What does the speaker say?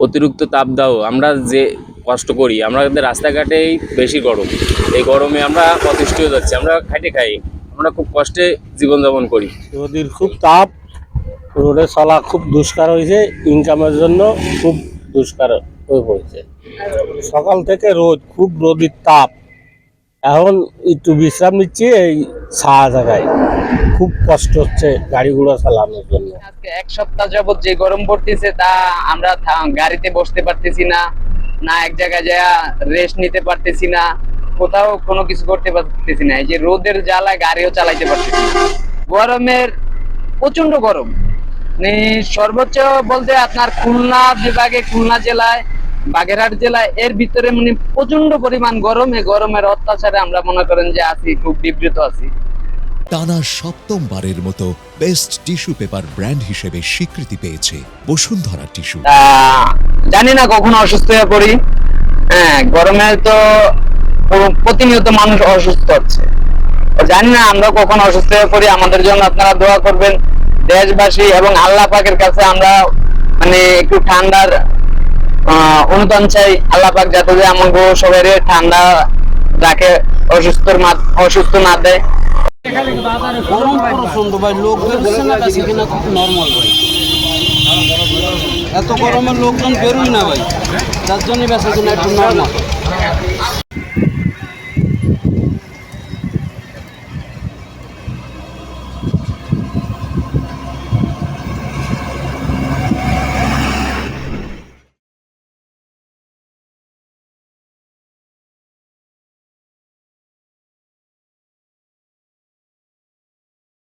অতিরিক্ত তাপদাহ, আমরা যে কষ্ট করি, আমাদের রাস্তাঘাটেই বেশি গরম। এই গরমে আমরা অতিষ্ঠ হয়ে যাচ্ছি, আমরা খাইতে খাই, আমরা খুব কষ্টে জীবনযাপন করি। নদীর খুব তাপ, রোডে চলা খুব দুষ্কার হয়েছে, ইনকামের জন্য খুব দুষ্কার হয়ে পড়েছে। সকাল থেকে রোদ, খুব রোদের তাপ। এখন একটু বিশ্রাম নিচ্ছি এই ছায়া জায়গায়, খুব কষ্ট হচ্ছে গাড়িগুলো চালানোর জন্য। আজকে এক সপ্তাহ যাবত যে গরম পড়তেছে তা আমরা গাড়িতে বসতে পারতেছি না, না এক জায়গায় যা রেস্ট নিতে পারতেছি না, কোথাও কোনো কিছু করতে পারতেছি না। এই যে রোদের জ্বালায় গাড়িও চালাইতে পারতেছি না। গরমের প্রচন্ড গরম, মানে সর্বোচ্চ বলতে আপনার খুলনা বিভাগে, খুলনা জেলায়, বাগেরহাট জেলায় এর ভিতরে মানে প্রচন্ড পরিমাণ গরম। এই গরমের অত্যাচারে আমরা মনে করেন যে আছি, খুব বিব্রত আছি। টানা সপ্তমবারের মতো বেস্ট টিস্যু পেপার ব্র্যান্ড হিসেবে স্বীকৃতি পেয়েছে বসুন্ধরা টিস্যু। জানি না কখন অসুস্থ হয়ে পড়ি। হ্যাঁ, গরমে তো প্রতিনিয়ত মানুষ অসুস্থ হচ্ছে, জানি না আমরা কখন অসুস্থ হয়ে পড়ি। আমাদের জন্য আপনারা দোয়া করবেন, দেশবাসী এবং আল্লাহ পাকের কাছে আমরা মানে একটু ঠান্ডার অনুদান চাই। আল্লাহ পাক যাতে আমাকে সবাই ঠান্ডা রাখে, অসুস্থ না দেয়। গরম প্রচন্ড ভাই, লোক বেরোচ্ছে না, বেশি কিনা খুব নর্মাল ভাই। এত গরমের লোকজন বেরোয় না ভাই, যার জন্য বেশি কিনা একটু নর্মাল।